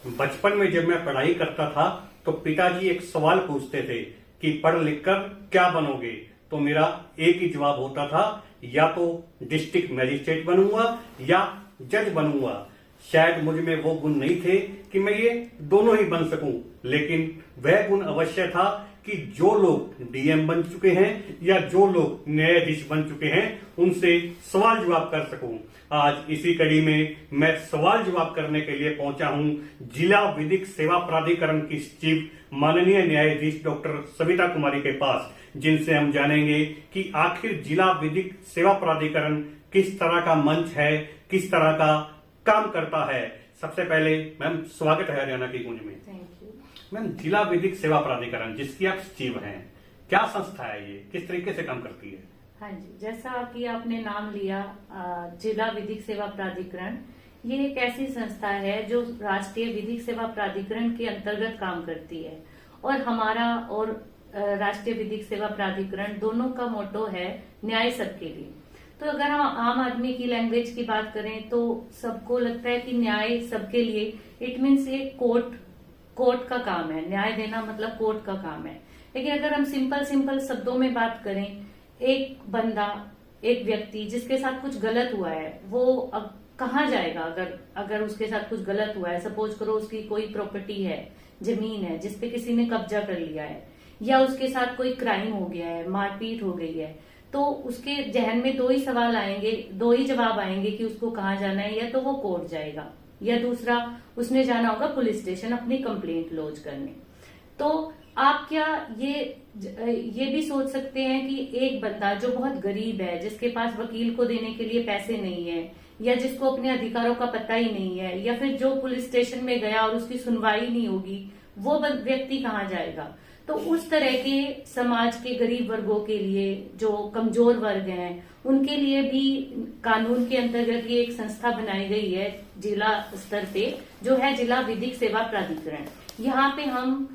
बचपन में जब मैं पढ़ाई करता था तो पिताजी एक सवाल पूछते थे कि पढ़ लिख कर क्या बनोगे। तो मेरा एक ही जवाब होता था, या तो डिस्ट्रिक्ट मजिस्ट्रेट बनूंगा या जज बनूंगा। शायद मुझ में वो गुण नहीं थे कि मैं ये दोनों ही बन सकूं, लेकिन वह गुण अवश्य था कि जो लोग डीएम बन चुके हैं या जो लोग न्यायाधीश बन चुके हैं उनसे सवाल जवाब कर सकूं। आज इसी कड़ी में मैं सवाल जवाब करने के लिए पहुंचा हूं जिला विधिक सेवा प्राधिकरण की सचिव माननीय न्यायाधीश डॉक्टर सविता कुमारी के पास, जिनसे हम जानेंगे कि आखिर जिला विधिक सेवा प्राधिकरण किस तरह का मंच है, किस तरह का काम करता है। सबसे पहले मैम स्वागत है हरियाणा की गूंज में। थैंक यू मैम, जिला विधिक सेवा प्राधिकरण जिसकी आप सचिव हैं, क्या संस्था है ये, किस तरीके से काम करती है? हाँ जी, जैसा कि आपने नाम लिया जिला विधिक सेवा प्राधिकरण, ये एक ऐसी संस्था है जो राष्ट्रीय विधिक सेवा प्राधिकरण के अंतर्गत काम करती है। और हमारा और राष्ट्रीय विधिक सेवा प्राधिकरण दोनों का मोटो है न्याय सबके लिए। तो अगर हम आम आदमी की लैंग्वेज की बात करें तो सबको लगता है कि न्याय सबके लिए इट मीन्स ये कोर्ट का काम है, न्याय देना मतलब कोर्ट का काम है। लेकिन अगर हम सिंपल शब्दों में बात करें, एक बंदा, एक व्यक्ति जिसके साथ कुछ गलत हुआ है, वो अब कहाँ जाएगा? अगर उसके साथ कुछ गलत हुआ है, सपोज करो उसकी कोई प्रॉपर्टी है, जमीन है जिसपे किसी ने कब्जा कर लिया है, या उसके साथ कोई क्राइम हो गया है, मारपीट हो गई है, तो उसके जहन में दो ही सवाल आएंगे, दो ही जवाब आएंगे कि उसको कहाँ जाना है। या तो वो कोर्ट जाएगा या दूसरा उसने जाना होगा पुलिस स्टेशन अपनी कंप्लेंट लॉन्च करने। तो आप क्या ये भी सोच सकते हैं कि एक बंदा जो बहुत गरीब है, जिसके पास वकील को देने के लिए पैसे नहीं है, या जिसको अपने अधिकारों का पता ही नहीं है, या फिर जो पुलिस स्टेशन में गया और उसकी सुनवाई नहीं होगी, वो व्यक्ति कहाँ जाएगा? तो उस तरह के समाज के गरीब वर्गों के लिए, जो कमजोर वर्ग हैं, उनके लिए भी कानून के अंतर्गत ये एक संस्था बनाई गई है जिला स्तर पे, जो है जिला विधिक सेवा प्राधिकरण। यहाँ पे हम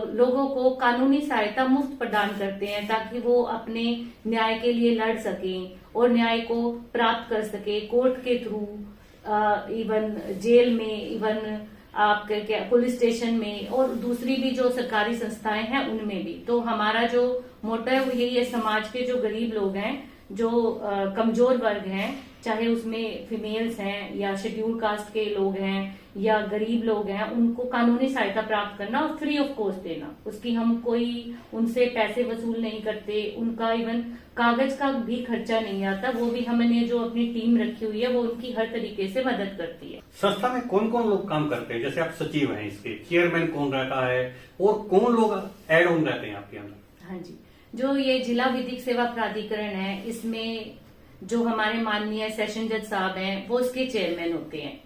लोगों को कानूनी सहायता मुफ्त प्रदान करते हैं ताकि वो अपने न्याय के लिए लड़ सकें और न्याय को प्राप्त कर सके कोर्ट के थ्रू, इवन जेल में, इवन आपके क्या पुलिस स्टेशन में, और दूसरी भी जो सरकारी संस्थाएं हैं उनमें भी। तो हमारा जो मोटो है वो यही है, समाज के जो गरीब लोग हैं, जो कमजोर वर्ग हैं, चाहे उसमें फीमेल्स हैं या शेड्यूल कास्ट के लोग हैं या गरीब लोग हैं, उनको कानूनी सहायता प्राप्त करना और फ्री ऑफ कॉस्ट देना। उसकी हम कोई उनसे पैसे वसूल नहीं करते, उनका इवन कागज का भी खर्चा नहीं आता। वो भी हमने जो अपनी टीम रखी हुई है वो उनकी हर तरीके से मदद करती है। संस्था में कौन कौन लोग काम करते हैं? जैसे आप सचिव हैं, इसके चेयरमैन कौन रहता है और कौन लोग एड ऑन रहते हैं आपके अंदर? हाँ जी, जो ये जिला विधिक सेवा प्राधिकरण है, इसमें जो हमारे माननीय सेशन जज साहब हैं वो इसके चेयरमैन होते हैं।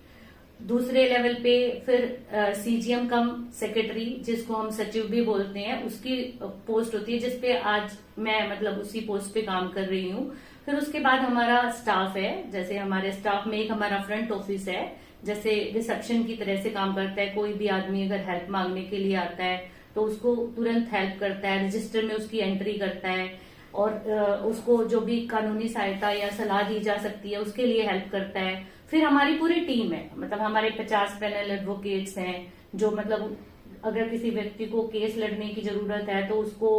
दूसरे लेवल पे फिर सीजीएम कम सेक्रेटरी, जिसको हम सचिव भी बोलते हैं, उसकी पोस्ट होती है, जिसपे आज मैं मतलब उसी पोस्ट पे काम कर रही हूँ। फिर उसके बाद हमारा स्टाफ है, जैसे हमारे स्टाफ में एक हमारा फ्रंट ऑफिस है, जैसे रिसेप्शन की तरह से काम करता है। कोई भी आदमी अगर हेल्प मांगने के लिए आता है तो उसको तुरंत हेल्प करता है, रजिस्टर में उसकी एंट्री करता है, और उसको जो भी कानूनी सहायता या सलाह दी जा सकती है उसके लिए हेल्प करता है। फिर हमारी पूरी टीम है, मतलब हमारे 50 पैनल एडवोकेट्स हैं, जो मतलब अगर किसी व्यक्ति को केस लड़ने की जरूरत है तो उसको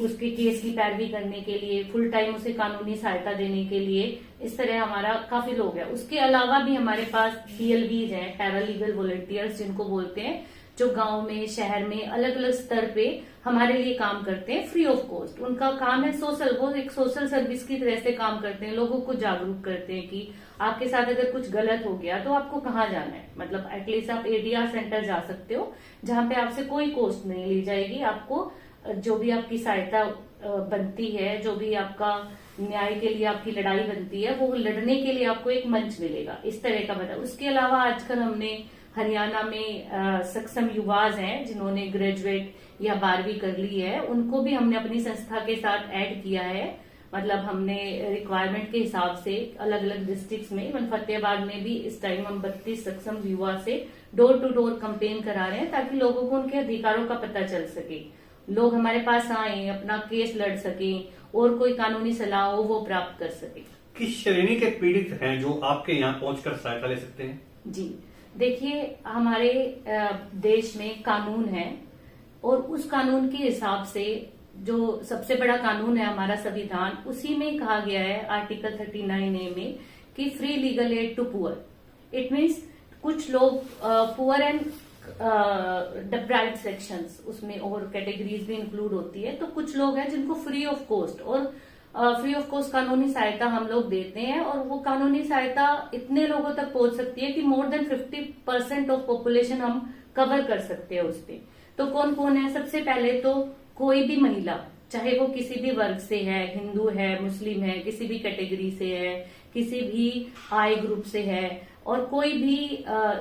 उसके केस की पैरवी करने के लिए, फुल टाइम उसे कानूनी सहायता देने के लिए, इस तरह हमारा काफी लोग हैं। उसके अलावा भी हमारे पास PLVs हैं, पैरालीगल वॉलंटियर्स जिनको बोलते हैं, जो गांव में, शहर में अलग अलग स्तर पे हमारे लिए काम करते हैं फ्री ऑफ कॉस्ट। उनका काम है सोशल, वो एक सोशल सर्विस की तरह से काम करते हैं, लोगों को जागरूक करते हैं कि आपके साथ अगर कुछ गलत हो गया तो आपको कहाँ जाना है। मतलब एटलीस्ट आप ADR सेंटर जा सकते हो, जहाँ पे आपसे कोई कॉस्ट नहीं ली जाएगी। आपको जो भी आपकी सहायता बनती है, जो भी आपका न्याय के लिए आपकी लड़ाई बनती है, वो लड़ने के लिए आपको एक मंच मिलेगा, इस तरह का बता। उसके अलावा आजकल हमने हरियाणा में सक्षम युवाज हैं जिन्होंने ग्रेजुएट या 12वीं कर ली है, उनको भी हमने अपनी संस्था के साथ ऐड किया है। मतलब हमने रिक्वायरमेंट के हिसाब से अलग अलग डिस्ट्रिक्ट्स में, इवन फतेहाबाद में भी इस टाइम हम 32 सक्षम युवा से डोर टू डोर कैंपेन करा रहे हैं, ताकि लोगों को उनके अधिकारों का पता चल सके, लोग हमारे पास आए, अपना केस लड़ सके और कोई कानूनी सलाह हो वो प्राप्त कर सके। किस श्रेणी के पीड़ित हैं जो आपके यहाँ पहुंचकर सहायता ले सकते हैं? जी, देखिए, हमारे देश में कानून है और उस कानून के हिसाब से जो सबसे बड़ा कानून है हमारा संविधान, उसी में कहा गया है आर्टिकल 39A में कि free legal aid to poor. It means कुछ लोग पुअर एंड डिप्राइव्ड सेक्शंस, उसमें और कैटेगरीज भी इंक्लूड होती है। तो कुछ लोग हैं जिनको फ्री ऑफ कॉस्ट और फ्री ऑफ कॉस्ट कानूनी सहायता हम लोग देते हैं, और वो कानूनी सहायता इतने लोगों तक पहुंच सकती है कि मोर देन 50% ऑफ पॉपुलेशन हम कवर कर सकते हैं उस पे। तो कौन कौन है? सबसे पहले तो कोई भी महिला, चाहे वो किसी भी वर्ग से है, हिंदू है, मुस्लिम है, किसी भी कैटेगरी से है, किसी भी आय ग्रुप से है, और कोई भी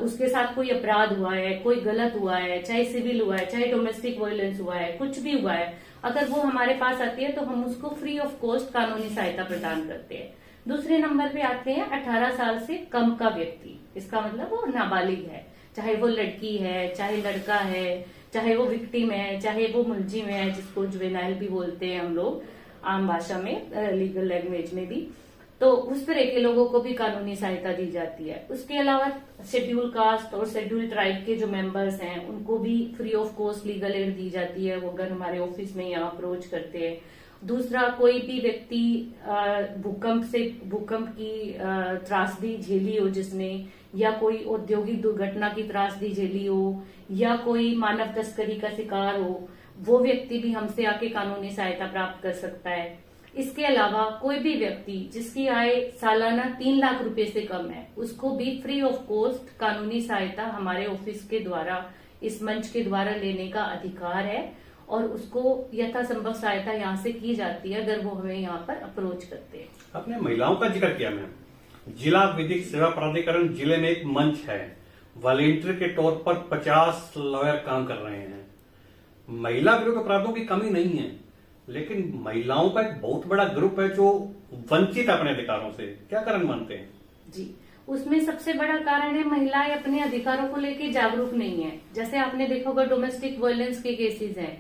उसके साथ कोई अपराध हुआ है, कोई गलत हुआ है, चाहे सिविल हुआ है, चाहे डोमेस्टिक वायलेंस हुआ है, कुछ भी हुआ है, अगर वो हमारे पास आती है तो हम उसको फ्री ऑफ कॉस्ट कानूनी सहायता प्रदान करते हैं। दूसरे नंबर पे आते हैं 18 साल से कम का व्यक्ति। इसका मतलब वो नाबालिग है, चाहे वो लड़की है, चाहे लड़का है, चाहे वो विक्टिम है, चाहे वो मुलजिम है, जिसको जुवेनाइल भी बोलते हैं हम लोग आम भाषा में, लीगल लैंग्वेज में भी। तो उस तरह के लोगों को भी कानूनी सहायता दी जाती है। उसके अलावा शेड्यूल कास्ट और शेड्यूल ट्राइब के जो मेंबर्स हैं उनको भी free of cost legal aid दी जाती है, वो अगर हमारे ऑफिस में यहाँ अप्रोच करते हैं। दूसरा, कोई भी व्यक्ति भूकंप की त्रासदी झेली हो जिसने, या कोई औद्योगिक दुर्घटना की त्रासदी झेली हो, या कोई मानव तस्करी का शिकार हो, वो व्यक्ति भी हमसे आके कानूनी सहायता प्राप्त कर सकता है। इसके अलावा कोई भी व्यक्ति जिसकी आय सालाना 3 लाख रुपए से कम है, उसको भी फ्री ऑफ कॉस्ट कानूनी सहायता हमारे ऑफिस के द्वारा, इस मंच के द्वारा लेने का अधिकार है, और उसको यथासंभव सहायता यहाँ से की जाती है अगर वो हमें यहाँ पर अप्रोच करते हैं। आपने महिलाओं का जिक्र किया मैम। जिला विधिक सेवा प्राधिकरण जिले में एक मंच है, वॉलेंटियर के तौर पर 50 लॉयर काम कर रहे हैं। महिला विरोधी अपराधों की कमी नहीं है, लेकिन महिलाओं का एक बहुत बड़ा ग्रुप है जो वंचित है अपने अधिकारों से। क्या कारण मानते हैं? जी, उसमें सबसे बड़ा कारण है महिलाएं अपने अधिकारों को लेकर जागरूक नहीं है। जैसे आपने देखा होगा डोमेस्टिक वायलेंस के केसेस हैं,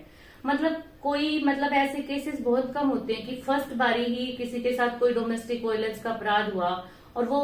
मतलब ऐसे केसेस बहुत कम होते हैं कि फर्स्ट बारी ही किसी के साथ कोई डोमेस्टिक वायलेंस का अपराध हुआ और वो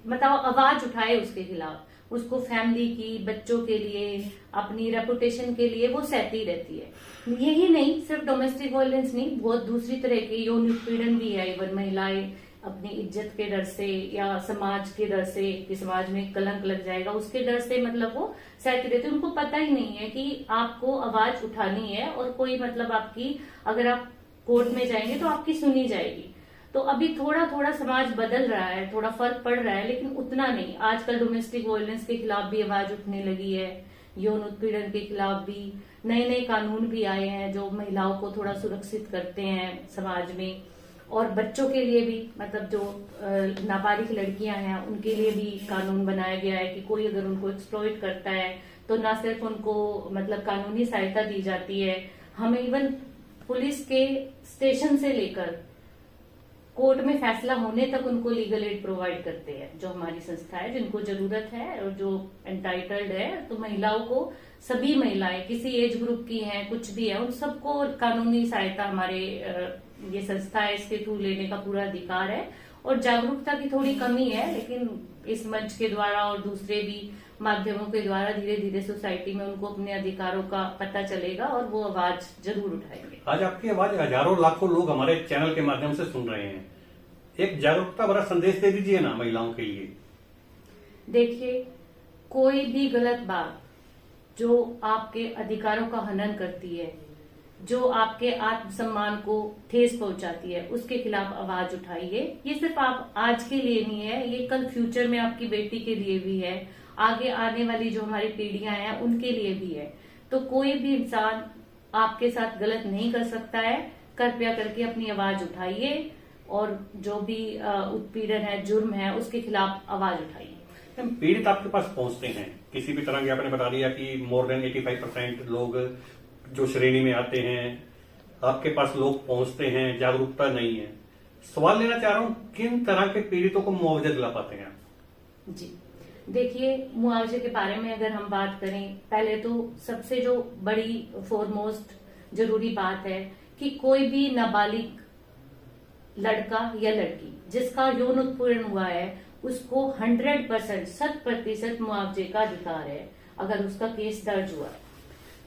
आवाज उठाए उसके खिलाफ, उसको फैमिली की, बच्चों के लिए, अपनी रेपुटेशन के लिए वो सहती रहती है। यही नहीं, सिर्फ डोमेस्टिक वायलेंस नहीं, बहुत दूसरी तरह के यौन उत्पीड़न भी है। इवन महिलाएं अपनी इज्जत के डर से या समाज के डर से कि समाज में कलंक लग जाएगा, उसके डर से वो सहती रहती है। उनको पता ही नहीं है कि आपको आवाज उठानी है, और कोई आपकी, अगर आप कोर्ट में जाएंगे तो आपकी सुनी जाएगी। तो अभी थोड़ा थोड़ा समाज बदल रहा है, थोड़ा फर्क पड़ रहा है, लेकिन उतना नहीं। आजकल डोमेस्टिक वायलेंस के खिलाफ भी आवाज उठने लगी है, यौन उत्पीड़न के खिलाफ भी नए नए कानून भी आए हैं जो महिलाओं को थोड़ा सुरक्षित करते हैं समाज में। और बच्चों के लिए भी, जो नाबालिग लड़कियां हैं उनके लिए भी कानून बनाया गया है कि कोई अगर उनको एक्सप्लॉइट करता है तो ना सिर्फ उनको कानूनी सहायता दी जाती है, हमें इवन पुलिस के स्टेशन से लेकर कोर्ट में फैसला होने तक उनको लीगल एड प्रोवाइड करते हैं, जो हमारी संस्था है, जिनको जरूरत है और जो एंटाइटल्ड है। तो महिलाओं को, सभी महिलाएं किसी एज ग्रुप की हैं, कुछ भी है, उन सबको कानूनी सहायता हमारे ये संस्था है इसके थ्रू लेने का पूरा अधिकार है। और जागरूकता की थोड़ी कमी है, लेकिन इस मंच के द्वारा और दूसरे भी माध्यमों के द्वारा धीरे धीरे सोसाइटी में उनको अपने अधिकारों का पता चलेगा और वो आवाज जरूर उठाएंगे। आज आपकी आवाज हजारों लाखों लोग हमारे चैनल के माध्यम से सुन रहे हैं। एक जागरूकता भरा संदेश दे दीजिए ना महिलाओं के लिए। देखिए, कोई भी गलत बात जो आपके अधिकारों का हनन करती है, जो आपके आत्मसम्मान को ठेस पहुंचाती है, उसके खिलाफ आवाज उठाइए। ये सिर्फ आप आज के लिए नहीं है, ये कल फ्यूचर में आपकी बेटी के लिए भी है, आगे आने वाली जो हमारी पीढ़ियां हैं उनके लिए भी है। तो कोई भी इंसान आपके साथ गलत नहीं कर सकता है। कृपया करके अपनी आवाज उठाइए और जो भी उत्पीड़न है, जुर्म है, उसके खिलाफ आवाज उठाइए। पीड़ित आपके पास पहुंचते हैं किसी भी तरह की, आपने बता दिया कि मोर देन 85% लोग जो श्रेणी में आते हैं आपके पास लोग पहुंचते हैं, जागरूकता नहीं है। सवाल लेना चाह रहा हूं, किन तरह के पीड़ितों को मुआवजा दिला पाते हैं? जी, देखिए, मुआवजे के बारे में अगर हम बात करें, पहले तो सबसे जो बड़ी फॉरमोस्ट जरूरी बात है कि कोई भी नाबालिग लड़का या लड़की जिसका यौन उत्पीड़न हुआ है, उसको 100% 100% मुआवजे का अधिकार है अगर उसका केस दर्ज हुआ है।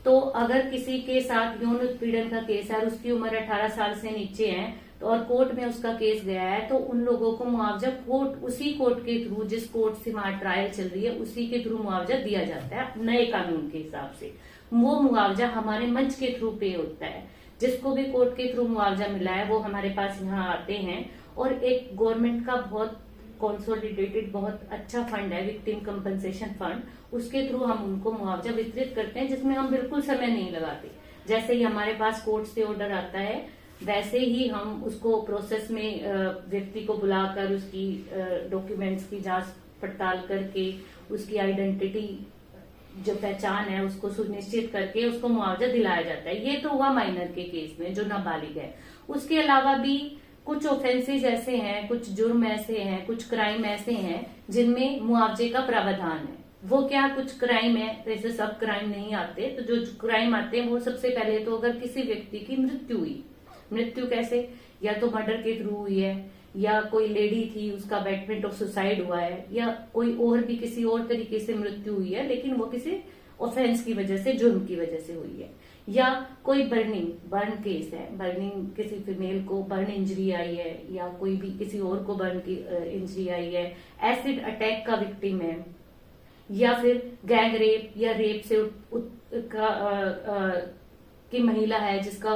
तो अगर किसी के साथ यौन उत्पीड़न का केस है और उसकी उम्र 18 साल से नीचे है तो और कोर्ट में उसका केस गया है तो उन लोगों को मुआवजा कोर्ट, उसी कोर्ट के थ्रू, जिस कोर्ट से वहां ट्रायल चल रही है उसी के थ्रू मुआवजा दिया जाता है नए कानून के हिसाब से। वो मुआवजा हमारे मंच के थ्रू पे होता है। जिसको भी कोर्ट के थ्रू मुआवजा मिला है वो हमारे पास यहाँ आते हैं और एक गवर्नमेंट का बहुत कंसोलिडेटेड बहुत अच्छा फंड है विक्टिम कंपनसेशन फंड, उसके थ्रू हम उनको मुआवजा वितरित करते हैं जिसमें हम बिल्कुल समय नहीं लगाते। जैसे ही हमारे पास कोर्ट से ऑर्डर आता है वैसे ही हम उसको प्रोसेस में व्यक्ति को बुलाकर उसकी डॉक्यूमेंट्स की जांच पड़ताल करके उसकी आइडेंटिटी जो पहचान है उसको सुनिश्चित करके उसको मुआवजा दिलाया जाता है। ये तो हुआ माइनर के केस में जो नाबालिग है। उसके अलावा भी कुछ ऑफेंसेस ऐसे हैं, कुछ जुर्म ऐसे हैं, कुछ क्राइम ऐसे हैं जिनमें मुआवजे का प्रावधान है। वो क्या, कुछ क्राइम है, जैसे सब क्राइम नहीं आते, तो जो क्राइम आते हैं वो सबसे पहले तो अगर किसी व्यक्ति की मृत्यु हुई, मृत्यु कैसे, या तो मर्डर के थ्रू हुई है या कोई लेडी थी उसका अबैटमेंट ऑफ सुसाइड हुआ है या कोई और भी किसी और तरीके से मृत्यु हुई है लेकिन वो किसी ऑफेंस की वजह से, जुर्म की वजह से हुई है, या कोई बर्न केस है, बर्निंग, किसी फीमेल को बर्न इंजरी आई है या कोई भी किसी और को बर्न की इंजरी आई है, एसिड अटैक का विक्टिम है, या फिर गैंग रेप या रेप से की महिला है जिसका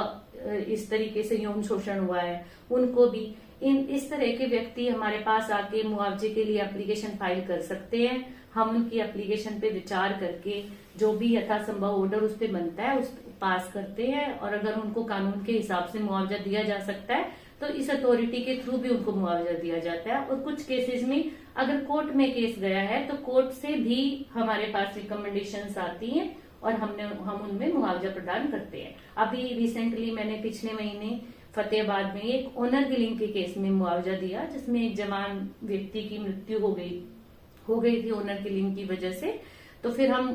इस तरीके से यौन शोषण हुआ है, उनको भी इस तरह के व्यक्ति हमारे पास आके मुआवजे के लिए एप्लीकेशन फाइल कर सकते हैं। हम उनकी एप्लीकेशन पे विचार करके जो भी यथासंभव ऑर्डर उस पे बनता है उस पास करते हैं और अगर उनको कानून के हिसाब से मुआवजा दिया जा सकता है तो इस अथॉरिटी के थ्रू भी उनको मुआवजा दिया जाता है। और कुछ केसेस में अगर कोर्ट में केस गया है तो कोर्ट से भी हमारे पास रिकमेंडेशंस आती हैं और हम उनमें मुआवजा प्रदान करते हैं। अभी रिसेंटली मैंने पिछले महीने फतेहाबाद में एक ऑनर किलिंग के केस में मुआवजा दिया जिसमें एक जवान व्यक्ति की मृत्यु हो गई थी ऑनर किलिंग की वजह से। तो फिर हम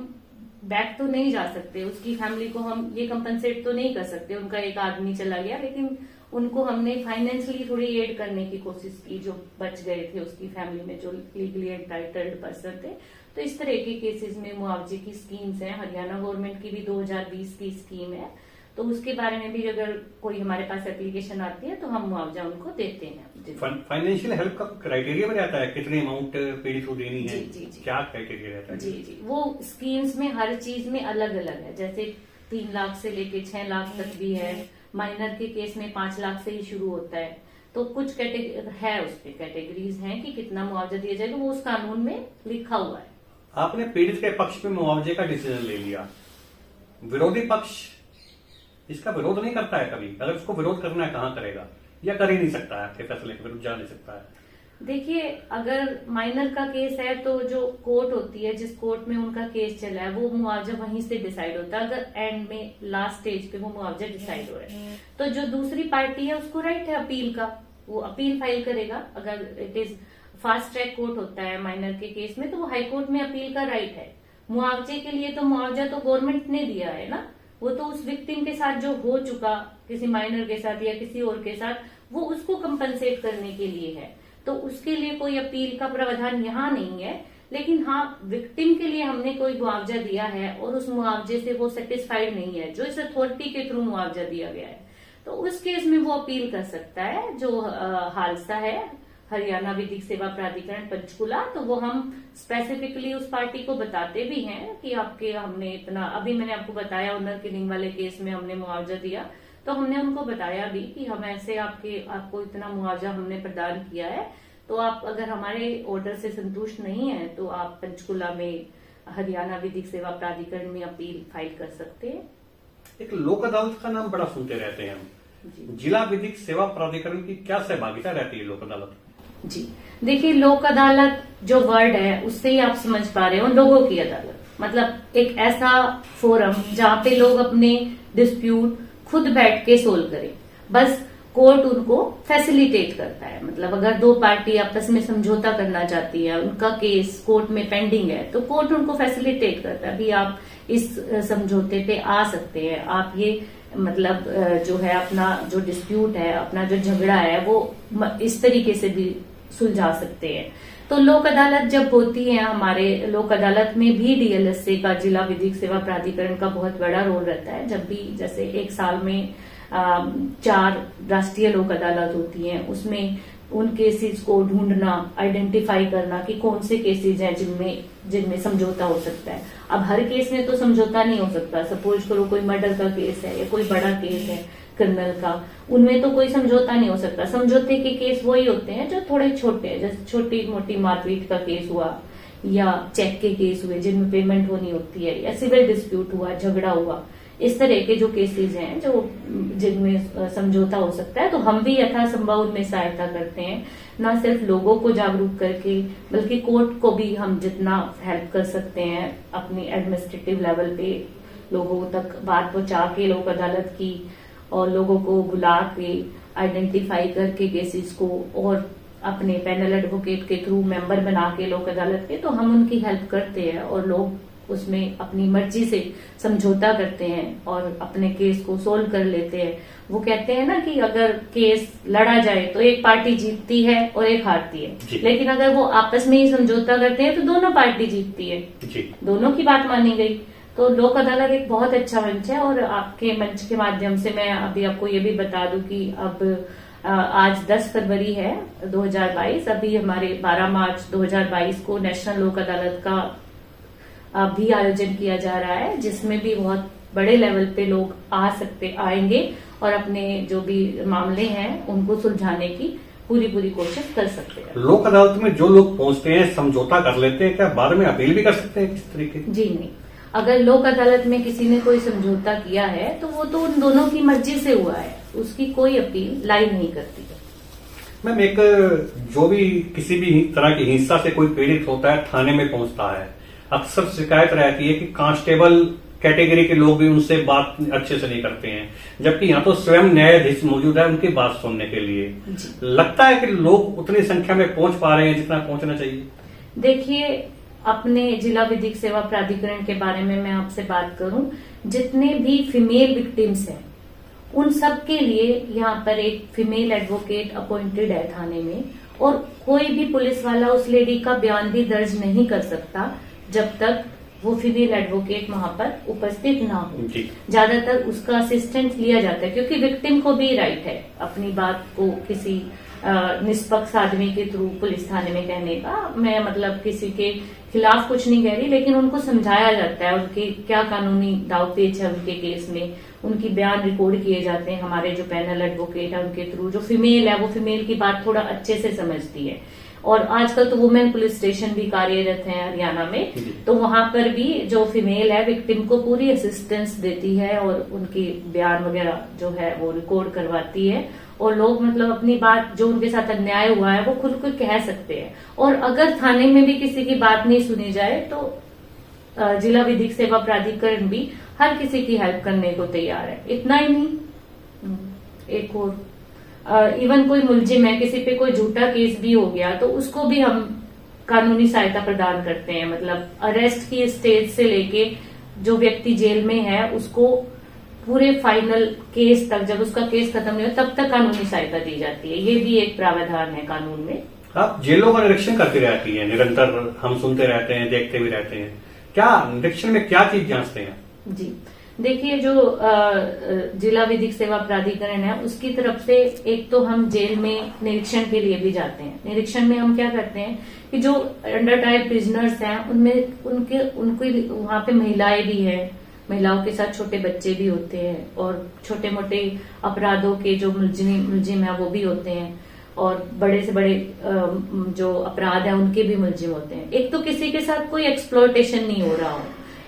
बैक तो नहीं जा सकते, उसकी फैमिली को हम ये कंपनसेट तो नहीं कर सकते, उनका एक आदमी चला गया, लेकिन उनको हमने फाइनेंशियली थोड़ी एड करने की कोशिश की जो बच गए थे उसकी फैमिली में जो लीगली एंटाइटल्ड पर्सन थे। तो इस तरह के केसेस में मुआवजे की स्कीम्स हैं। हरियाणा गवर्नमेंट की भी 2020 की स्कीम है, तो उसके बारे में भी अगर कोई हमारे पास एप्लीकेशन आती है तो हम मुआवजा उनको देते हैं। फाइनेंशियल हेल्प का क्राइटेरिया भी रहता है, कितने अमाउंट पीड़ित को देनी है? जी जी क्या क्राइटेरिया रहता है? जी, वो स्कीम्स में हर चीज में अलग अलग है। जैसे 3 लाख से लेके 6 लाख तक भी है, माइनर के केस में 5 लाख से ही शुरू होता है। तो कुछ है उस पे कैटेगरीज हैं कि कितना मुआवजा दिया जाएगा, वो उस कानून में लिखा हुआ है। आपने पीड़ित के पक्ष में मुआवजे का डिसीजन ले लिया, विरोधी पक्ष इसका विरोध नहीं करता है कभी? अगर उसको विरोध करना है कहाँ करेगा, या कर ही नहीं सकता है, आपके फैसले के विरुद्ध जा नहीं सकता है? देखिए, अगर माइनर का केस है तो जो कोर्ट होती है, जिस कोर्ट में उनका केस चला है, वो मुआवजा वहीं से डिसाइड होता है। अगर एंड में लास्ट स्टेज पे वो मुआवजा डिसाइड हो रहा है तो जो दूसरी पार्टी है उसको राइट है अपील का, वो अपील फाइल करेगा। अगर it is fast track court होता है माइनर के केस में तो वो हाई कोर्ट में अपील का राइट है। मुआवजे के लिए तो मुआवजा तो गवर्नमेंट ने दिया है ना, वो तो उस विक्टिम के साथ जो हो चुका किसी माइनर के साथ या किसी और के साथ, वो उसको कंपनसेट करने के लिए है। तो उसके लिए कोई अपील का प्रावधान यहाँ नहीं है। लेकिन हाँ, विक्टिम के लिए हमने कोई मुआवजा दिया है और उस मुआवजे से वो सेटिस्फाइड नहीं है जो इस अथॉरिटी के थ्रू मुआवजा दिया गया है, तो उस केस में वो अपील कर सकता है। जो हादसा है हरियाणा विधिक सेवा प्राधिकरण पंचकुला, तो वो हम स्पेसिफिकली उस पार्टी को बताते भी हैं कि हमने इतना, अभी मैंने आपको बताया ऑनर किलिंग वाले केस में हमने मुआवजा दिया, तो हमने उनको बताया भी कि हम ऐसे आपको इतना मुआवजा हमने प्रदान किया है, तो आप अगर हमारे ऑर्डर से संतुष्ट नहीं है तो आप पंचकुला में हरियाणा विधिक सेवा प्राधिकरण में अपील फाइल कर सकते हैं। एक लोक अदालत का नाम बड़ा सुनते रहते हैं हम, जिला विधिक सेवा प्राधिकरण की क्या सहभागिता रहती है लोक अदालत? जी देखिए, लोक अदालत जो वर्ड है उससे ही आप समझ पा रहे हो, लोगों की अदालत, मतलब एक ऐसा फोरम जहाँ पे लोग अपने डिस्प्यूट खुद बैठ के सोल्व करें। बस कोर्ट उनको फैसिलिटेट करता है। मतलब अगर 2 पार्टी आपस में समझौता करना चाहती है, उनका केस कोर्ट में पेंडिंग है, तो कोर्ट उनको फैसिलिटेट करता है, भी आप इस समझौते पे आ सकते हैं, आप ये मतलब जो है अपना जो डिस्प्यूट है, अपना जो झगड़ा है वो इस तरीके से भी सुलझा सकते हैं। तो लोक अदालत जब होती है, हमारे लोक अदालत में भी डीएलएसए का, जिला विधिक सेवा प्राधिकरण का बहुत बड़ा रोल रहता है। जब भी जैसे एक साल में 4 राष्ट्रीय लोक अदालत होती हैं, उसमें उन केसेस को ढूंढना, आइडेंटिफाई करना कि कौन से केसेस हैं जिनमें समझौता हो सकता है। अब हर केस में तो समझौता नहीं हो सकता। सपोज करो कोई मर्डर का केस है या कोई बड़ा केस है क्रिमिनल का, उनमें तो कोई समझौता नहीं हो सकता। समझौते के केस वही होते हैं जो थोड़े छोटे हैं, जैसे छोटी मोटी मारपीट का केस हुआ या चेक के केस हुए जिनमें पेमेंट होनी होती है, या सिविल डिस्प्यूट हुआ, झगड़ा हुआ, इस तरह के जो केसेस हैं जो जिनमें समझौता हो सकता है। तो हम भी यथासंभव उनमें सहायता करते हैं, न सिर्फ लोगों को जागरूक करके बल्कि कोर्ट को भी हम जितना हेल्प कर सकते हैं अपनी एडमिनिस्ट्रेटिव लेवल पे लोगों तक बात पहुंचा के लोक अदालत की, और लोगों को बुला के आइडेंटिफाई करके केसेस को और अपने पैनल एडवोकेट के थ्रू मेंबर बना के लोक अदालत के, तो हम उनकी हेल्प करते हैं और लोग उसमें अपनी मर्जी से समझौता करते हैं और अपने केस को सोल्व कर लेते हैं। वो कहते हैं ना कि अगर केस लड़ा जाए तो एक पार्टी जीतती है और एक हारती है, लेकिन अगर वो आपस में ही समझौता करते हैं तो दोनों पार्टी जीतती है, दोनों की बात मानी गई। तो लोक अदालत एक बहुत अच्छा मंच है, और आपके मंच के माध्यम से मैं अभी आपको ये भी बता दूं कि अब आज 10 फरवरी है 2022, अभी हमारे 12 मार्च 2022 को नेशनल लोक अदालत का भी आयोजन किया जा रहा है, जिसमें भी बहुत बड़े लेवल पे लोग आएंगे और अपने जो भी मामले हैं उनको सुलझाने की पूरी कोशिश कर सकते हैं। लोक अदालत में जो लोग पहुंचते हैं समझौता कर लेते हैं, क्या बाद में अपील भी कर सकते हैं किस तरीके? जी नहीं, अगर लोक अदालत में किसी ने कोई समझौता किया है तो वो तो उन दोनों की मर्जी से हुआ है, उसकी कोई अपील लाई नहीं करती है। मैम, एक जो भी किसी भी तरह की हिंसा से कोई पीड़ित होता है, थाने में पहुंचता है, अक्सर शिकायत रहती है कि कांस्टेबल कैटेगरी के लोग भी उनसे बात अच्छे से नहीं करते हैं, जबकि यहाँ तो स्वयं न्यायाधीश मौजूद है उनकी बात सुनने के लिए। लगता है कि लोग उतनी संख्या में पहुंच पा रहे हैं जितना पहुंचना चाहिए? देखिए, अपने जिला विधिक सेवा प्राधिकरण के बारे में मैं आपसे बात करूं, जितने भी फीमेल विक्टिम्स हैं उन सब के लिए यहाँ पर एक फीमेल एडवोकेट अपॉइंटेड है थाने में, और कोई भी पुलिस वाला उस लेडी का बयान भी दर्ज नहीं कर सकता जब तक वो फीमेल एडवोकेट वहां पर उपस्थित ना हो। ज्यादातर उसका असिस्टेंट लिया जाता है, क्योंकि विक्टिम को भी राइट है अपनी बात को किसी निष्पक्ष आदमी के थ्रू पुलिस थाने में कहने का। मैं मतलब किसी के खिलाफ कुछ नहीं कह रही, लेकिन उनको समझाया जाता है उनके क्या कानूनी दावपेच है उनके केस में, उनकी बयान रिकॉर्ड किए जाते हैं। हमारे जो पैनल एडवोकेट है उनके थ्रू, जो फीमेल है वो फीमेल की बात थोड़ा अच्छे से समझती है। और आजकल तो वुमेन पुलिस स्टेशन भी कार्यरत हैं हरियाणा में, तो वहां पर भी जो फीमेल है विक्टिम को पूरी असिस्टेंस देती है और उनकी बयान वगैरह जो है वो रिकॉर्ड करवाती है, और लोग मतलब अपनी बात जो उनके साथ अन्याय हुआ है वो खुद को कह सकते हैं। और अगर थाने में भी किसी की बात नहीं सुनी जाए तो जिला विधिक सेवा प्राधिकरण भी हर किसी की हेल्प करने को तैयार है। इतना ही नहीं, एक और इवन कोई मुलजिम है, किसी पे कोई झूठा केस भी हो गया तो उसको भी हम कानूनी सहायता प्रदान करते हैं। मतलब अरेस्ट की स्टेज से लेके जो व्यक्ति जेल में है उसको पूरे फाइनल केस तक, जब उसका केस खत्म नहीं हो तब तक कानूनी सहायता दी जाती है। ये भी एक प्रावधान है कानून में। आप जेलों का निरीक्षण करती रहती है निरंतर, हम सुनते रहते हैं, देखते भी रहते हैं, क्या निरीक्षण में क्या चीज जांचते हैं? जी देखिए, जो जिला विधिक सेवा प्राधिकरण है उसकी तरफ से एक तो हम जेल में निरीक्षण के लिए भी जाते हैं। निरीक्षण में हम क्या करते हैं कि जो अंडर ट्रायल प्रिजनर्स हैं उनमें उनकी वहां पे महिलाएं भी हैं, महिलाओं के साथ छोटे बच्चे भी होते हैं, और छोटे मोटे अपराधों के जो मुलजिम है वो भी होते हैं, और बड़े से बड़े जो अपराध है उनके भी मुलजिम होते हैं। एक तो किसी के साथ कोई एक्सप्लॉयटेशन नहीं हो रहा हो,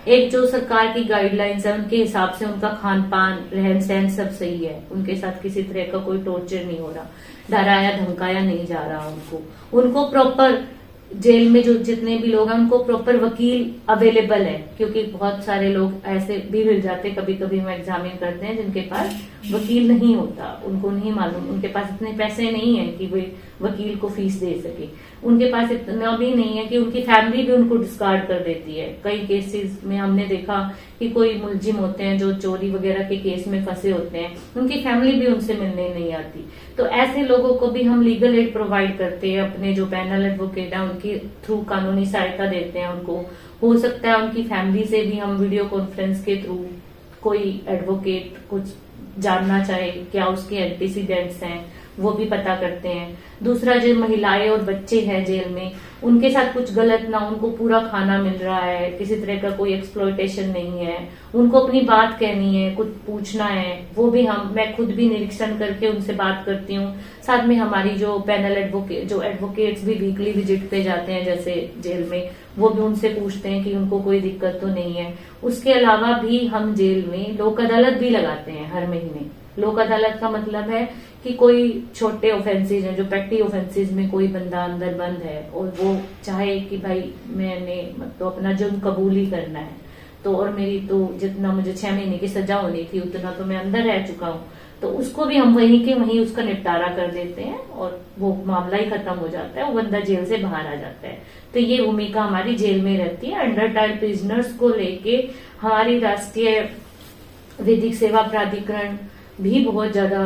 एक जो सरकार की गाइडलाइंस है उनके हिसाब से उनका खान पान रहन सहन सब सही है, उनके साथ किसी तरह का कोई टॉर्चर नहीं हो रहा, डराया धमकाया नहीं जा रहा उनको प्रॉपर जेल में जो जितने भी लोग हैं उनको प्रॉपर वकील अवेलेबल है, क्योंकि बहुत सारे लोग ऐसे भी मिल जाते, कभी कभी हम एग्जामिन करते हैं जिनके पास वकील नहीं होता, उनको नहीं मालूम, उनके पास इतने पैसे नहीं है कि वे वकील को फीस दे सके। उनके पास इतना भी नहीं है कि उनकी फैमिली भी उनको डिस्कार्ड कर देती है। कई केसेस में हमने देखा कि कोई मुलजिम होते हैं जो चोरी वगैरह के केस में फंसे होते हैं, उनकी फैमिली भी उनसे मिलने नहीं आती। तो ऐसे लोगों को भी हम लीगल एड प्रोवाइड करते हैं, अपने जो पैनल एडवोकेट है उनके थ्रू कानूनी सहायता देते हैं उनको। हो सकता है उनकी फैमिली से भी हम वीडियो कॉन्फ्रेंस के थ्रू कोई एडवोकेट कुछ जानना चाहे, क्या उसके एंटीसीडेंट्स हैं, वो भी पता करते हैं। दूसरा, जो महिलाएं और बच्चे हैं जेल में, उनके साथ कुछ गलत ना, उनको पूरा खाना मिल रहा है, किसी तरह का कोई एक्सप्लॉयटेशन नहीं है, उनको अपनी बात कहनी है, कुछ पूछना है, वो भी मैं खुद भी निरीक्षण करके उनसे बात करती हूँ। साथ में हमारी जो पैनल एडवोकेट्स भी वीकली विजिट पे जाते हैं जैसे जेल में, वो भी उनसे पूछते हैं कि उनको कोई दिक्कत तो नहीं है। उसके अलावा भी हम जेल में लोक अदालत भी लगाते हैं हर महीने। लोक अदालत का मतलब है कि कोई छोटे ऑफेंसेज हैं, जो पेटी ऑफेंसेज में कोई बंदा अंदर बंद है और वो चाहे कि भाई मैंने तो अपना जुर्म कबूल ही करना है, तो और मेरी तो जितना मुझे 6 महीने की सजा होनी थी उतना तो मैं अंदर रह चुका हूँ, तो उसको भी हम वहीं के वहीं उसका निपटारा कर देते हैं और वो मामला ही खत्म हो जाता है, वो बंदा जेल से बाहर आ जाता है। तो ये भूमिका हमारी जेल में रहती है। अंडर ट्रायल प्रिजनर्स को लेके हमारी राष्ट्रीय विधिक सेवा प्राधिकरण भी बहुत ज्यादा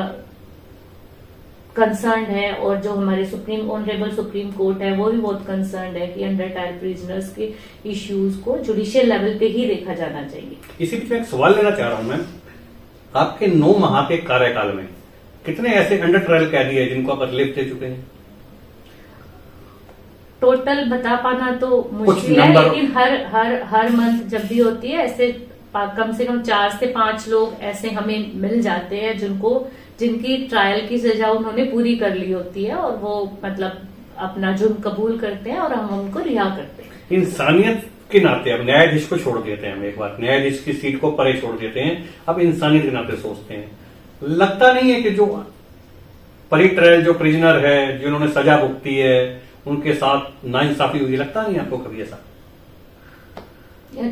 कंसर्न है और जो हमारे ऑनरेबल सुप्रीम कोर्ट है वो भी बहुत कंसर्न है कि अंडर ट्रायल प्रिजनर्स के इश्यूज को जुडिशियल लेवल पे ही देखा जाना चाहिए। इसी बीच में एक सवाल लेना चाह रहा हूं मैं, आपके 9 माह के कार्यकाल में कितने ऐसे अंडर ट्रायल कैदी है जिनको आप रिलीफ दे चुके हैं? टोटल बता पाना तो मुश्किल है, लेकिन हर मंथ जब भी होती है ऐसे कम से कम 4 से 5 लोग ऐसे हमें मिल जाते हैं जिनकी ट्रायल की सजा उन्होंने पूरी कर ली होती है और वो मतलब अपना जुर्म कबूल करते हैं और हम उनको रिहा करते हैं। इंसानियत के नाते अब न्यायाधीश को छोड़ देते हैं, हम एक बार न्यायाधीश की सीट को परे छोड़ देते हैं, अब इंसानियत के नाते सोचते हैं। लगता नहीं है कि जो परी ट्रायल जो प्रिजनर है जिन्होंने सजा भुगती है उनके साथ नाइंसाफी हुई? लगता नहीं आपको कभी ऐसा?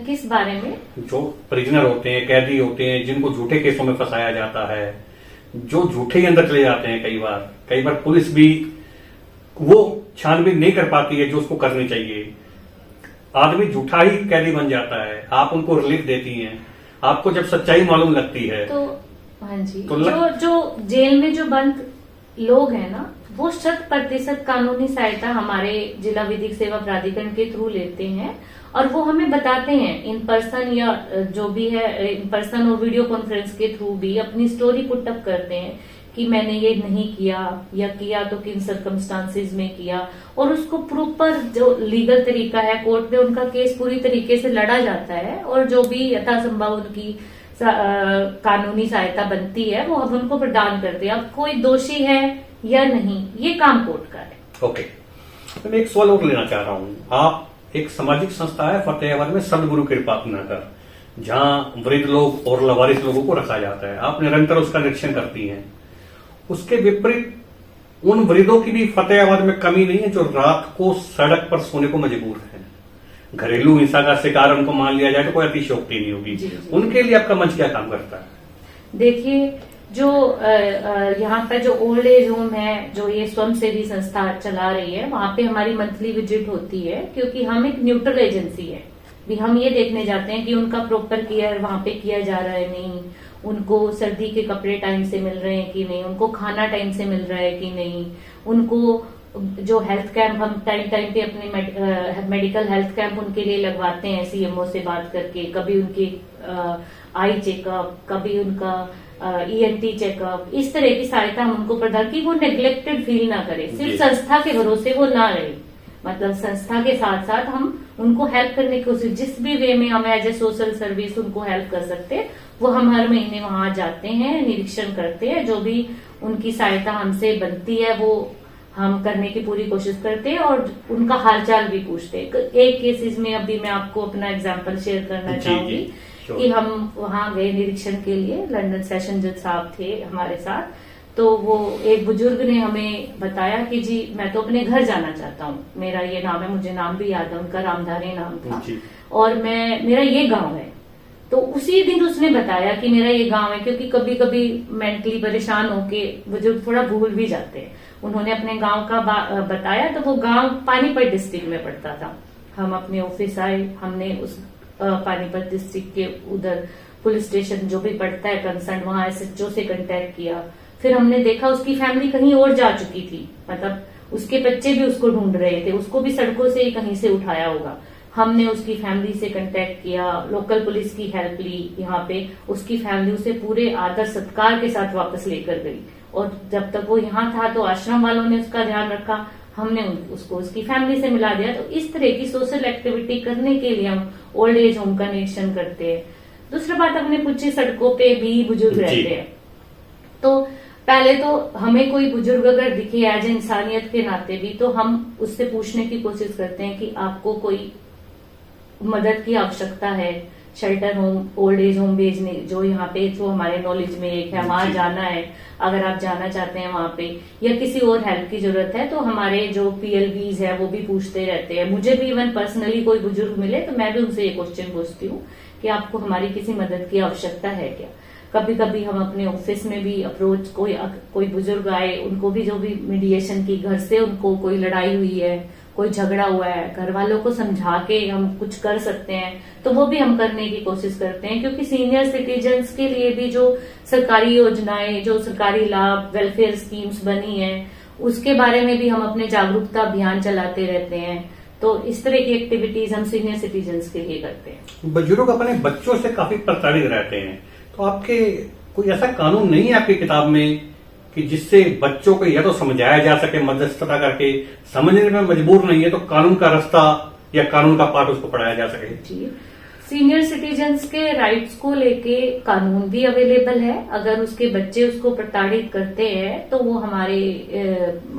किस बारे में? जो प्रिजनर होते हैं, कैदी होते हैं, जिनको झूठे केसों में फंसाया जाता है, जो झूठे ही अंदर चले जाते हैं, कई बार पुलिस भी वो छानबीन नहीं कर पाती है जो उसको करनी चाहिए, आदमी झूठा ही कैदी बन जाता है, आप उनको रिलीफ देती हैं, आपको जब सच्चाई मालूम लगती है तो हाँ जी, तो जो जेल में जो बंद लोग हैं ना, वो 100% कानूनी सहायता हमारे जिला विधिक सेवा प्राधिकरण के थ्रू लेते हैं और वो हमें बताते हैं इन पर्सन या जो भी है इन पर्सन और वीडियो कॉन्फ्रेंस के थ्रू भी अपनी स्टोरी पुटअप करते हैं कि मैंने ये नहीं किया या किया तो किन सर्कमस्टांसेस में किया, और उसको प्रॉपर जो लीगल तरीका है कोर्ट में उनका केस पूरी तरीके से लड़ा जाता है और जो भी यथासंभव उनकी कानूनी सहायता बनती है वो हम उनको प्रदान करते हैं। अब कोई दोषी है या नहीं, ये काम कोर्ट का है। ओके, तो मैं एक सवाल और लेना चाह रहा हूँ। आप एक सामाजिक संस्था है फतेहाबाद में सदगुरु कृपा नगर, जहां वृद्ध लोग और लवारिस लोगों को रखा जाता है, आप निरंतर उसका निरीक्षण करती हैं। उसके विपरीत उन वृद्धों की भी फतेहाबाद में कमी नहीं है जो रात को सड़क पर सोने को मजबूर है। घरेलू हिंसा का शिकार उनको मान लिया जाए तो कोई अतिशयोक्ति नहीं होगी। उनके लिए आपका मंच क्या काम करता है? देखिए, जो यहाँ पे जो ओल्ड एज होम है जो ये स्वयंसेवी संस्था चला रही है, वहां पे हमारी मंथली विजिट होती है, क्योंकि हम एक न्यूट्रल एजेंसी है। भी हम ये देखने जाते हैं कि उनका प्रॉपर केयर वहां पे किया जा रहा है नहीं, उनको सर्दी के कपड़े टाइम से मिल रहे हैं कि नहीं, उनको खाना टाइम से मिल रहा है कि नहीं, उनको जो हेल्थ कैंप हम टाइम पे अपने मेडिकल हेल्थ कैंप उनके लिए लगवाते हैं सीएमओ से बात करके, कभी उनके आई चेकअप, कभी उनका ईएनटी चेकअप, इस तरह की सहायता हम उनको प्रदान की वो नेग्लेक्टेड फील ना करे, सिर्फ संस्था के भरोसे वो ना रहे। मतलब संस्था के साथ साथ हम उनको हेल्प करने की कोशिश, जिस भी वे में हम एज ए सोशल सर्विस उनको हेल्प कर सकते हैं वो हम हर महीने वहां जाते हैं, निरीक्षण करते हैं, जो भी उनकी सहायता हमसे बनती है वो हम करने की पूरी कोशिश करते हैं और उनका हालचाल भी पूछते हैं। एक केसेस में अभी मैं आपको अपना एग्जांपल शेयर करना चाहूंगी कि हम वहां गए निरीक्षण के लिए, लंदन सेशन जज साहब थे हमारे साथ, तो वो एक बुजुर्ग ने हमें बताया कि जी मैं तो अपने घर जाना चाहता हूँ, मेरा ये नाम है, मुझे नाम भी याद है, उनका रामधारी नाम था, और मेरा ये गांव है। तो उसी दिन उसने बताया कि मेरा ये गांव है, क्योंकि कभी कभी मेंटली परेशान होके बुजुर्ग थोड़ा भूल भी जाते हैं। उन्होंने अपने गांव का बताया, तो वो गांव पानीपत डिस्ट्रिक्ट में पड़ता था। हम अपने ऑफिस आए, हमने उस पानीपत डिस्ट्रिक्ट के उधर पुलिस स्टेशन जो भी पड़ता है कंसर्न, वहां एसएचओ से कांटेक्ट किया। फिर हमने देखा उसकी फैमिली कहीं और जा चुकी थी, मतलब उसके बच्चे भी उसको ढूंढ रहे थे, उसको भी सड़कों से ही कहीं से उठाया होगा। हमने उसकी फैमिली से कांटेक्ट किया, लोकल पुलिस की हेल्प ली। यहाँ पे उसकी फैमिली उसे पूरे आदर सत्कार के साथ वापस लेकर गई, और जब तक वो यहाँ था तो आश्रम वालों ने उसका ध्यान रखा, हमने उसको उसकी फैमिली से मिला दिया। तो इस तरह की सोशल एक्टिविटी करने के लिए हम ओल्ड एज होम का निरीक्षण करते हैं। दूसरा बात आपने पूछी, सड़कों पे भी बुजुर्ग रहते हैं, तो पहले तो हमें कोई बुजुर्ग अगर दिखे एज इंसानियत के नाते भी, तो हम उससे पूछने की कोशिश करते हैं कि आपको कोई मदद की आवश्यकता है, shelter home, old age home भेजने, जो यहाँ पे जो हमारे नॉलेज में एक है, वहां जाना है, अगर आप जाना चाहते हैं वहां पे, या किसी और हेल्प की जरूरत है, तो हमारे जो पीएलबीज है वो भी पूछते रहते हैं। मुझे भी इवन पर्सनली कोई बुजुर्ग मिले तो मैं भी उनसे ये क्वेश्चन पूछती हूँ कि आपको हमारी किसी मदद की आवश्यकता है क्या। कभी कभी हम अपने ऑफिस में भी अप्रोच, कोई बुजुर्ग आए, उनको भी जो भी मीडिएशन की, घर से उनको कोई लड़ाई हुई है, कोई झगड़ा हुआ है, घर वालों को समझा के हम कुछ कर सकते हैं तो वो भी हम करने की कोशिश करते हैं। क्योंकि सीनियर सिटीजन्स के लिए भी जो सरकारी योजनाएं, जो सरकारी लाभ, वेलफेयर स्कीम्स बनी है, उसके बारे में भी हम अपने जागरूकता अभियान चलाते रहते हैं। तो इस तरह की एक्टिविटीज हम सीनियर सिटीजन्स के लिए करते हैं। बुजुर्ग अपने बच्चों से काफी प्रताड़ित रहते हैं, तो आपके कोई ऐसा कानून नहीं है आपकी किताब में कि जिससे बच्चों को यह तो समझाया जा सके, मध्यस्थता करके, समझने में मजबूर नहीं है तो कानून का रास्ता या कानून का पाठ उसको पढ़ाया जा सके? जी, सीनियर सिटीजन्स के राइट्स को लेके कानून भी अवेलेबल है। अगर उसके बच्चे उसको प्रताड़ित करते हैं तो वो हमारे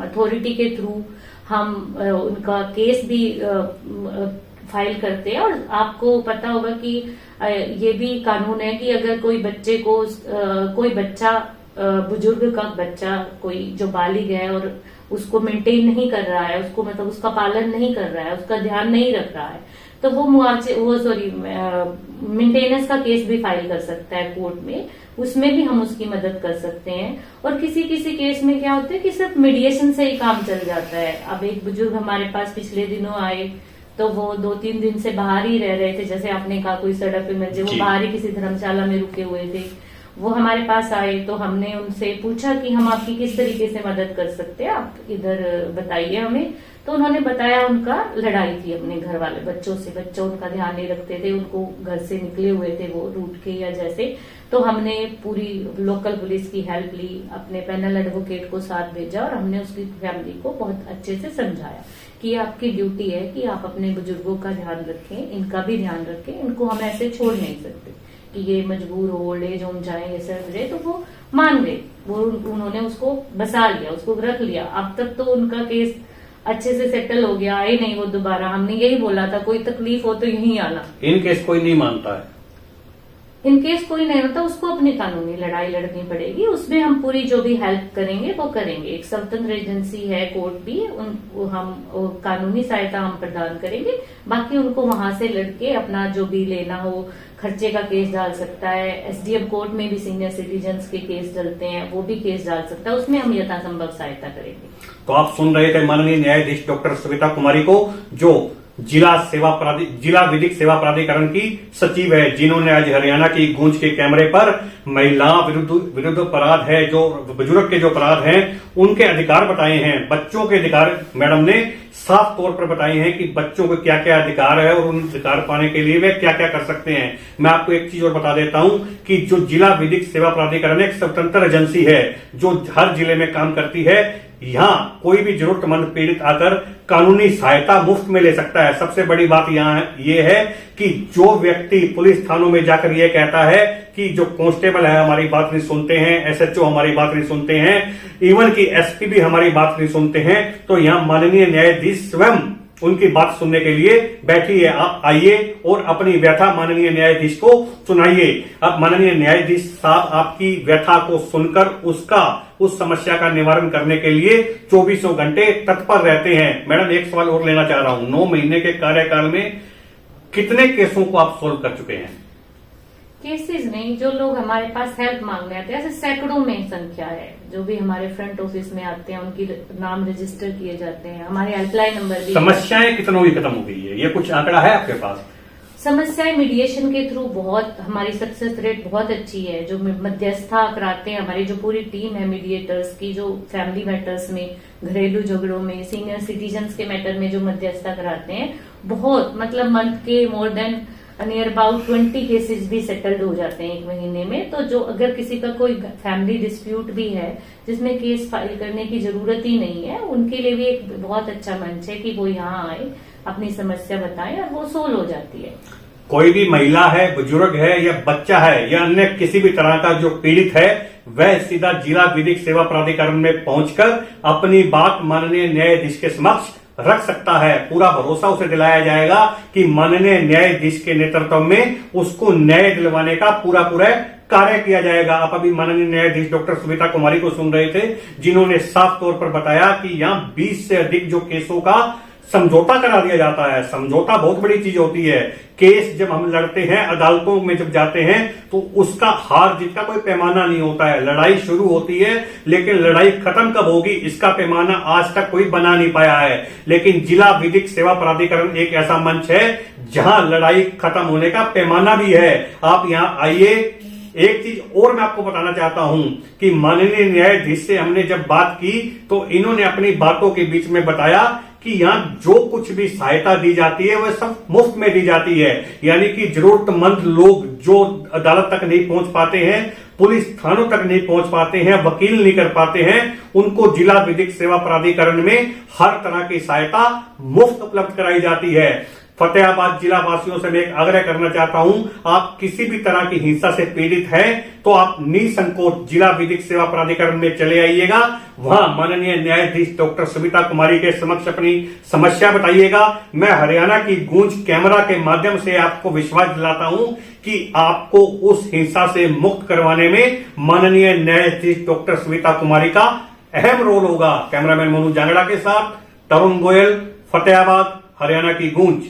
अथॉरिटी के थ्रू हम उनका केस भी फाइल करते हैं। और आपको पता होगा कि ये भी कानून है कि अगर कोई बच्चे को कोई बच्चा, बुजुर्ग का बच्चा, कोई जो बालिग है और उसको मेंटेन नहीं कर रहा है, उसको मतलब उसका पालन नहीं कर रहा है, उसका ध्यान नहीं रख रहा है, तो वो मेंटेनेंस का केस भी फाइल कर सकता है कोर्ट में। उसमें भी हम उसकी मदद कर सकते हैं। और किसी किसी केस में क्या होता है कि सिर्फ मीडिएशन से ही काम चल जाता है। अब एक बुजुर्ग हमारे पास पिछले दिनों आए तो वो 2-3 दिन से बाहर ही रह रहे थे, जैसे आपने कहा कोई सड़क पे मिल जाए, वो बाहर ही किसी धर्मशाला में रुके हुए थे। वो हमारे पास आए तो हमने उनसे पूछा कि हम आपकी किस तरीके से मदद कर सकते हैं, आप इधर बताइए हमें। तो उन्होंने बताया उनका लड़ाई थी अपने घर वाले बच्चों से, बच्चों उनका ध्यान नहीं रखते थे, उनको घर से निकले हुए थे वो रूट के या जैसे। तो हमने पूरी लोकल पुलिस की हेल्प ली, अपने पैनल एडवोकेट को साथ भेजा और हमने उसकी फैमिली को बहुत अच्छे से समझाया कि आपकी ड्यूटी है कि आप अपने बुजुर्गों का ध्यान रखें, इनका भी ध्यान रखें, इनको हम ऐसे छोड़ नहीं सकते कि ये मजबूर हो, ओल्ड एज होम जाए, ये सब रहे। तो वो मान गए, वो उन्होंने उसको बसा लिया, उसको रख लिया। अब तक तो उनका केस अच्छे से सेटल हो गया, आए नहीं वो दोबारा। हमने यही बोला था कोई तकलीफ हो तो यहीं आना। इन केस कोई नहीं मानता है, इन केस कोई नहीं होता, उसको अपनी कानूनी लड़ाई लड़नी पड़ेगी। उसमें हम पूरी जो भी हेल्प करेंगे वो करेंगे। एक स्वतंत्र एजेंसी है कोर्ट भी, हम कानूनी सहायता हम प्रदान करेंगे। बाकी उनको वहां से लड़के अपना जो भी लेना हो, खर्चे का केस डाल सकता है। एसडीएम कोर्ट में भी सीनियर सिटीजन्स के केस डलते हैं, वो भी केस डाल सकता है। उसमें हम यथासंभव सहायता करेंगे। तो आप सुन रहे थे माननीय न्यायाधीश डॉक्टर सविता कुमारी को, जो जिला विधिक सेवा प्राधिकरण की सचिव है, जिन्होंने आज हरियाणा की गूंज के कैमरे पर महिलाओं विरुद्ध अपराध है, जो बुजुर्ग के जो अपराध हैं उनके अधिकार बताए हैं, बच्चों के अधिकार मैडम ने साफ तौर पर बताए हैं कि बच्चों को क्या क्या अधिकार है और उन अधिकार पाने के लिए वे क्या क्या कर सकते हैं। मैं आपको एक चीज और बता देता हूं कि जो जिला विधिक सेवा प्राधिकरण एक स्वतंत्र एजेंसी है जो हर जिले में काम करती है। यहाँ कोई भी जरूरतमंद पीड़ित आकर कानूनी सहायता मुफ्त में ले सकता है। सबसे बड़ी बात यहाँ ये है कि जो व्यक्ति पुलिस थानों में जाकर ये कहता है कि जो कांस्टेबल है हमारी बात नहीं सुनते हैं, एसएचओ हमारी बात नहीं सुनते हैं, इवन की एसपी भी हमारी बात नहीं सुनते हैं, तो यहाँ माननीय न्यायाधीश स्वयं उनकी बात सुनने के लिए बैठी है। आप आइए और अपनी व्यथा माननीय न्यायाधीश को सुनाइए। अब माननीय न्यायाधीश साहब आपकी व्यथा को सुनकर उस समस्या का निवारण करने के लिए 24 घंटे तत्पर रहते हैं। मैडम एक सवाल और लेना चाह रहा हूं, 9 महीने के कार्यकाल में कितने केसों को आप सोल्व कर चुके हैं? केसेस नहीं, जो लोग हमारे पास हेल्प मांगने आते हैं, ऐसे सैकड़ों में संख्या है। जो भी हमारे फ्रंट ऑफिस में आते हैं उनकी नाम रजिस्टर किए जाते हैं, हमारे हेल्पलाइन नंबर भी। समस्याएं कितनों की खत्म हो गई है, ये कुछ आंकड़ा है आपके पास? समस्याएं मीडिएशन के थ्रू बहुत, हमारी सक्सेस रेट बहुत अच्छी है। जो मध्यस्थता कराते हैं, हमारी जो पूरी टीम है मीडिएटर्स की, जो फैमिली मैटर्स में, घरेलू झगड़ों में, सीनियर सिटीजन्स के मैटर में जो मध्यस्थता कराते हैं, बहुत मतलब मंथ के more than near about 20 cases भी सेटल्ड हो जाते हैं एक महीने में। तो जो अगर किसी का कोई फैमिली डिस्प्यूट भी है जिसमें केस फाइल करने की जरूरत ही नहीं है, उनके लिए भी एक बहुत अच्छा मंच है कि वो यहाँ आए, अपनी समस्या बताएं और वो सोल्व हो जाती है। कोई भी महिला है, बुजुर्ग है या बच्चा है या अन्य किसी भी तरह का जो पीड़ित है, वह सीधा जिला विधिक सेवा प्राधिकरण में पहुंचकर अपनी बात माननीय न्यायाधीश के समक्ष रख सकता है। पूरा भरोसा उसे दिलाया जाएगा कि माननीय न्यायाधीश के नेतृत्व में उसको न्याय दिलवाने का पूरा कार्य किया जाएगा। आप अभी माननीय न्यायाधीश डॉक्टर सुमिता कुमारी को सुन रहे थे, जिन्होंने साफ तौर पर बताया कि यहाँ 20 से अधिक जो केसों का समझौता करा दिया जाता है। समझौता बहुत बड़ी चीज होती है। केस जब हम लड़ते हैं, अदालतों में जब जाते हैं, तो उसका हार जीत का कोई पैमाना नहीं होता है। लड़ाई शुरू होती है, लेकिन लड़ाई खत्म कब होगी इसका पैमाना आज तक कोई बना नहीं पाया है। लेकिन जिला विधिक सेवा प्राधिकरण एक ऐसा मंच है जहां लड़ाई खत्म होने का पैमाना भी है। आप यहां आइए। एक चीज और मैं आपको बताना चाहता हूं कि माननीय न्यायाधीश से हमने जब बात की तो इन्होंने अपनी बातों के बीच में बताया कि यहाँ जो कुछ भी सहायता दी जाती है वह सब मुफ्त में दी जाती है। यानी कि जरूरतमंद लोग जो अदालत तक नहीं पहुंच पाते हैं, पुलिस थानों तक नहीं पहुंच पाते हैं, वकील नहीं कर पाते हैं, उनको जिला विधिक सेवा प्राधिकरण में हर तरह की सहायता मुफ्त उपलब्ध कराई जाती है। फतेहाबाद जिला वासियों से मैं एक आग्रह करना चाहता हूं, आप किसी भी तरह की हिंसा से पीड़ित हैं तो आप निसंकोच जिला विधिक सेवा प्राधिकरण में चले आइएगा। वहां माननीय न्यायाधीश डॉक्टर सुमिता कुमारी के समक्ष अपनी समस्या बताइएगा। मैं हरियाणा की गूंज कैमरा के माध्यम से आपको विश्वास दिलाता हूं कि आपको उस हिंसा से मुक्त करवाने में माननीय न्यायाधीश डॉक्टर सुमिता कुमारी का अहम रोल होगा। कैमरामैन मोनू जांगड़ा के साथ तरुण गोयल, फतेहाबाद, हरियाणा की गूंज।